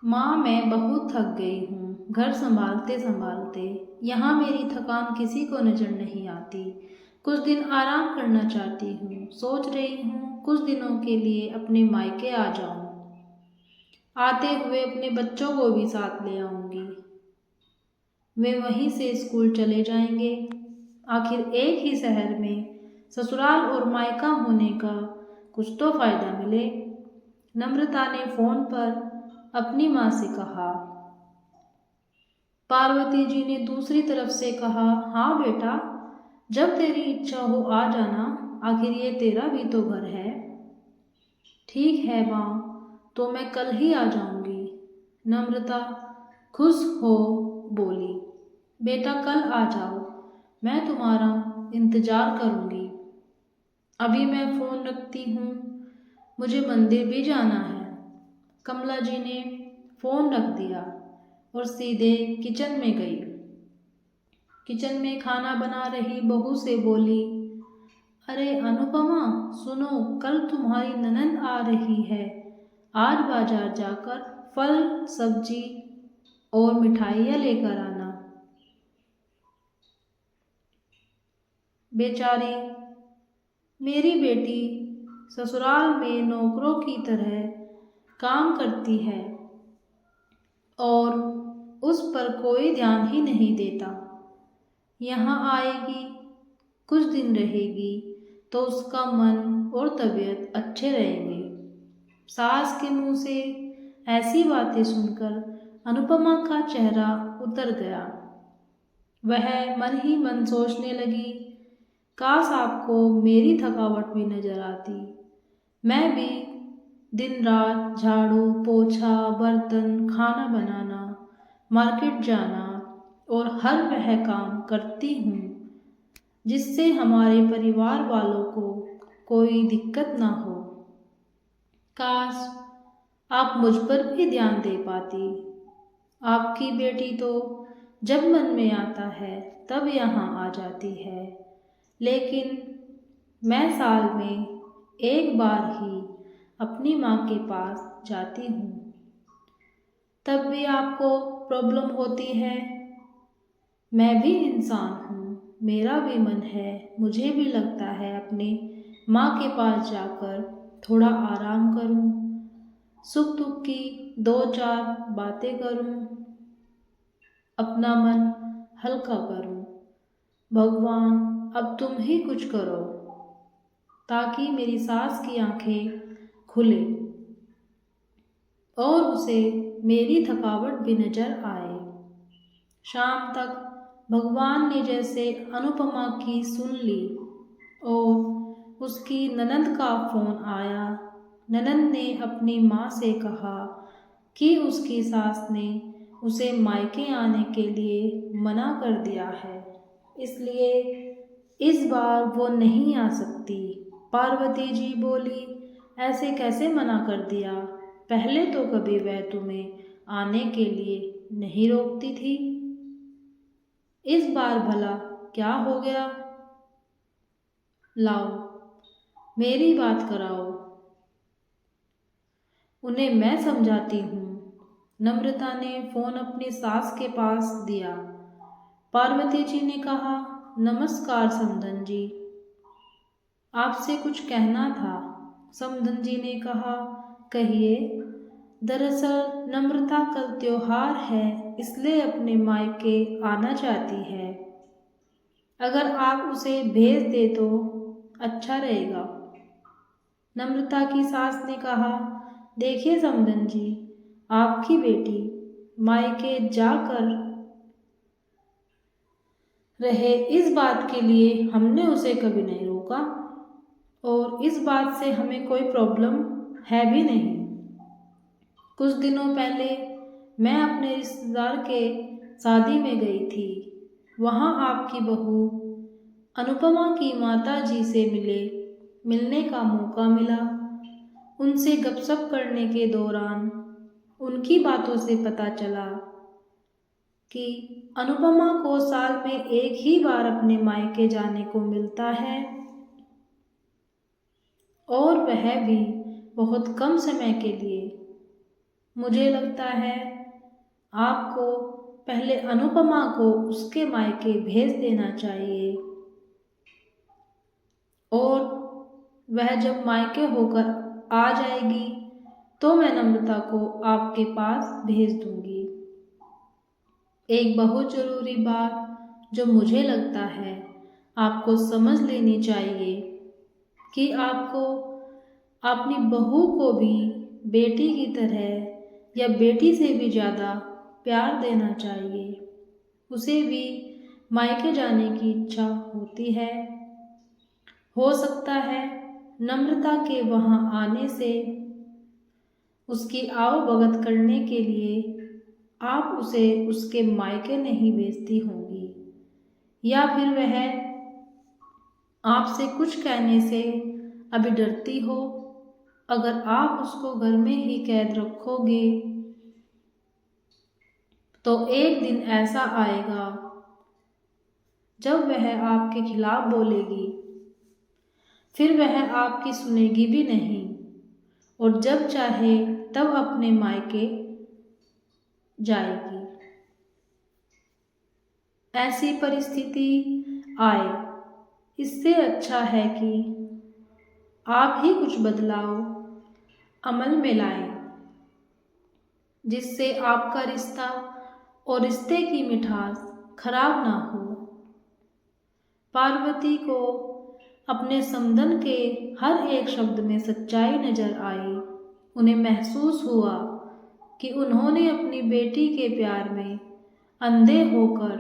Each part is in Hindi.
माँ, मैं बहुत थक गई हूँ घर संभालते संभालते। यहाँ मेरी थकान किसी को नजर नहीं आती। कुछ दिन आराम करना चाहती हूँ। सोच रही हूँ कुछ दिनों के लिए अपने मायके आ जाऊँ। आते हुए अपने बच्चों को भी साथ ले आऊँगी। वे वहीं से स्कूल चले जाएंगे। आखिर एक ही शहर में ससुराल और मायका होने का कुछ तो फायदा मिले। नम्रता ने फोन पर अपनी माँ से कहा। पार्वती जी ने दूसरी तरफ से कहा, हाँ बेटा, जब तेरी इच्छा हो आ जाना। आखिर ये तेरा भी तो घर है। ठीक है माँ, तो मैं कल ही आ जाऊंगी। नम्रता खुश हो बोली, बेटा कल आ जाओ, मैं तुम्हारा इंतजार करूंगी। अभी मैं फ़ोन रखती हूँ, मुझे मंदिर भी जाना है। कमला जी ने फ़ोन रख दिया और सीधे किचन में गई। किचन में खाना बना रही बहू से बोली, अरे अनुपमा, सुनो, कल तुम्हारी ननद आ रही है। आज बाजार जाकर फल, सब्जी और मिठाइयाँ लेकर आना। बेचारी मेरी बेटी ससुराल में नौकरों की तरह काम करती है और उस पर कोई ध्यान ही नहीं देता। यहाँ आएगी, कुछ दिन रहेगी तो उसका मन और तबीयत अच्छे रहेंगे। सास के मुंह से ऐसी बातें सुनकर अनुपमा का चेहरा उतर गया। वह मन ही मन सोचने लगी, काश आपको मेरी थकावट भी नजर आती। मैं भी दिन रात झाड़ू पोछा, बर्तन, खाना बनाना, मार्केट जाना और हर वह काम करती हूँ जिससे हमारे परिवार वालों को कोई दिक्कत ना हो। काश आप मुझ पर भी ध्यान दे पाती। आपकी बेटी तो जब मन में आता है तब यहाँ आ जाती है, लेकिन मैं साल में एक बार ही अपनी माँ के पास जाती हूँ। तब भी आपको प्रॉब्लम होती है। मैं भी इंसान हूँ, मेरा भी मन है, मुझे भी लगता है अपनी माँ के पास जाकर थोड़ा आराम करूँ, सुख दुख की दो चार बातें करूँ, अपना मन हल्का करूँ। भगवान, अब तुम ही कुछ करो ताकि मेरी सास की आंखें खुले और उसे मेरी थकावट भी नजर आए। शाम तक भगवान ने जैसे अनुपमा की सुन ली और उसकी ननद का फोन आया। ननद ने अपनी माँ से कहा कि उसकी सास ने उसे मायके आने के लिए मना कर दिया है, इसलिए इस बार वो नहीं आ सकती। पार्वती जी बोली, ऐसे कैसे मना कर दिया? पहले तो कभी वह तुम्हें आने के लिए नहीं रोकती थी, इस बार भला क्या हो गया? लाओ, मेरी बात कराओ, उन्हें मैं समझाती हूँ। नम्रता ने फोन अपनी सास के पास दिया। पार्वती जी ने कहा, नमस्कार समधन जी, आपसे कुछ कहना था। समधन जी ने कहा, कहिए। दरअसल नम्रता कल त्योहार है, इसलिए अपने मायके आना चाहती है। अगर आप उसे भेज दे तो अच्छा रहेगा। नम्रता की सास ने कहा, देखिए समधन जी, आपकी बेटी मायके जाकर रहे इस बात के लिए हमने उसे कभी नहीं रोका और इस बात से हमें कोई प्रॉब्लम है भी नहीं। कुछ दिनों पहले मैं अपने रिश्तेदार के शादी में गई थी। वहाँ आपकी बहू अनुपमा की माता जी से मिलने का मौका मिला। उनसे गपशप करने के दौरान उनकी बातों से पता चला कि अनुपमा को साल में एक ही बार अपने मायके जाने को मिलता है और वह भी बहुत कम समय के लिए। मुझे लगता है आपको पहले अनुपमा को उसके मायके भेज देना चाहिए और वह जब मायके होकर आ जाएगी तो मैं नम्रता को आपके पास भेज दूंगी। एक बहुत ज़रूरी बात जो मुझे लगता है आपको समझ लेनी चाहिए कि आपको अपनी बहू को भी बेटी की तरह या बेटी से भी ज़्यादा प्यार देना चाहिए। उसे भी मायके जाने की इच्छा होती है। हो सकता है नम्रता के वहाँ आने से उसकी आवभगत करने के लिए आप उसे उसके मायके नहीं भेजती होंगी, या फिर वह आपसे कुछ कहने से अभी डरती हो। अगर आप उसको घर में ही कैद रखोगे तो एक दिन ऐसा आएगा जब वह आपके खिलाफ बोलेगी, फिर वह आपकी सुनेगी भी नहीं और जब चाहे तब अपने मायके जाएगी। ऐसी परिस्थिति आए इससे अच्छा है कि आप ही कुछ बदलाव अमल में लाएं, जिससे आपका रिश्ता और रिश्ते की मिठास खराब ना हो। पार्वती को अपने समधन के हर एक शब्द में सच्चाई नजर आई। उन्हें महसूस हुआ कि उन्होंने अपनी बेटी के प्यार में अंधे होकर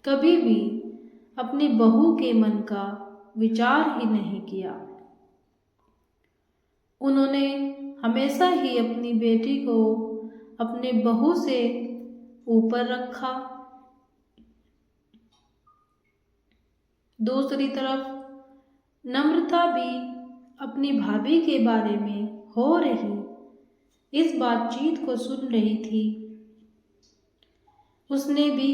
कभी भी अपनी बहू के मन का विचार ही नहीं किया। उन्होंने हमेशा ही अपनी बेटी को अपने बहू से ऊपर रखा। दूसरी तरफ नम्रता भी अपनी भाभी के बारे में हो रही इस बातचीत को सुन रही थी। उसने भी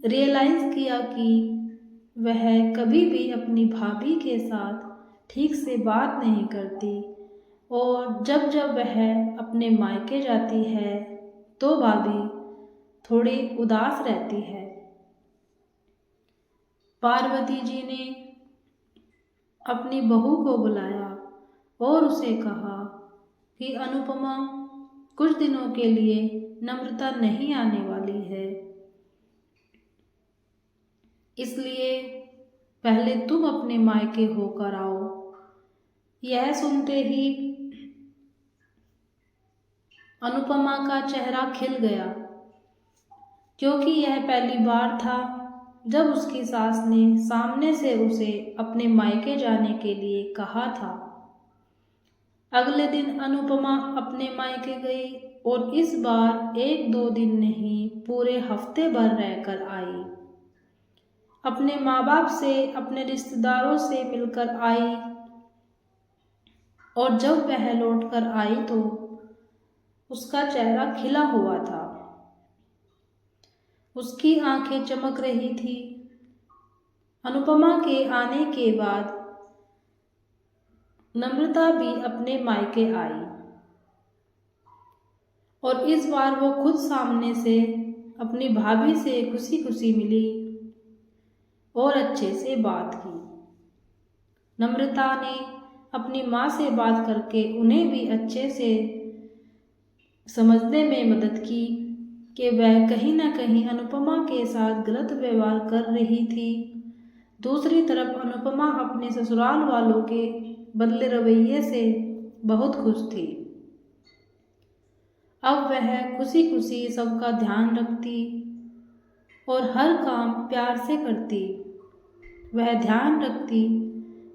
रियलाइज किया कि वह कभी भी अपनी भाभी के साथ ठीक से बात नहीं करती और जब जब वह अपने मायके जाती है तो भाभी थोड़ी उदास रहती है। पार्वती जी ने अपनी बहू को बुलाया और उसे कहा कि अनुपमा कुछ दिनों के लिए नम्रता नहीं आने वाली है, इसलिए पहले तुम अपने मायके होकर आओ। यह सुनते ही अनुपमा का चेहरा खिल गया, क्योंकि यह पहली बार था जब उसकी सास ने सामने से उसे अपने मायके जाने के लिए कहा था। अगले दिन अनुपमा अपने मायके गई और इस बार 1-2 दिन नहीं पूरे हफ्ते भर रहकर आई। अपने माँ बाप से अपने रिश्तेदारों से मिलकर आई और जब वह लौट कर आई तो उसका चेहरा खिला हुआ था। उसकी आंखें चमक रही थी। अनुपमा के आने के बाद नम्रता भी अपने मायके आई और इस बार वो खुद सामने से अपनी भाभी से खुशी खुशी मिली और अच्छे से बात की। नम्रता ने अपनी माँ से बात करके उन्हें भी अच्छे से समझने में मदद की कि वह कहीं ना कहीं अनुपमा के साथ गलत व्यवहार कर रही थी। दूसरी तरफ अनुपमा अपने ससुराल वालों के बदले रवैये से बहुत खुश थी। अब वह खुशी खुशी सबका ध्यान रखती और हर काम प्यार से करती। वह ध्यान रखती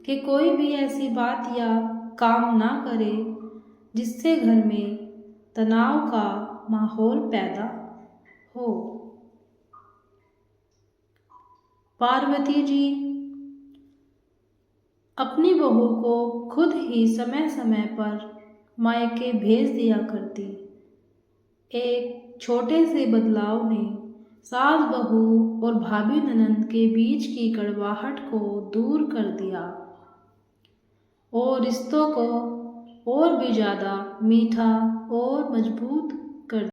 कि कोई भी ऐसी बात या काम ना करे जिससे घर में तनाव का माहौल पैदा हो। पार्वती जी अपनी बहू को खुद ही समय समय पर मायके भेज दिया करती। एक छोटे से बदलाव ने सास बहू और भाभी ननंद के बीच की कड़वाहट को दूर कर दिया और रिश्तों को और भी ज़्यादा मीठा और मजबूत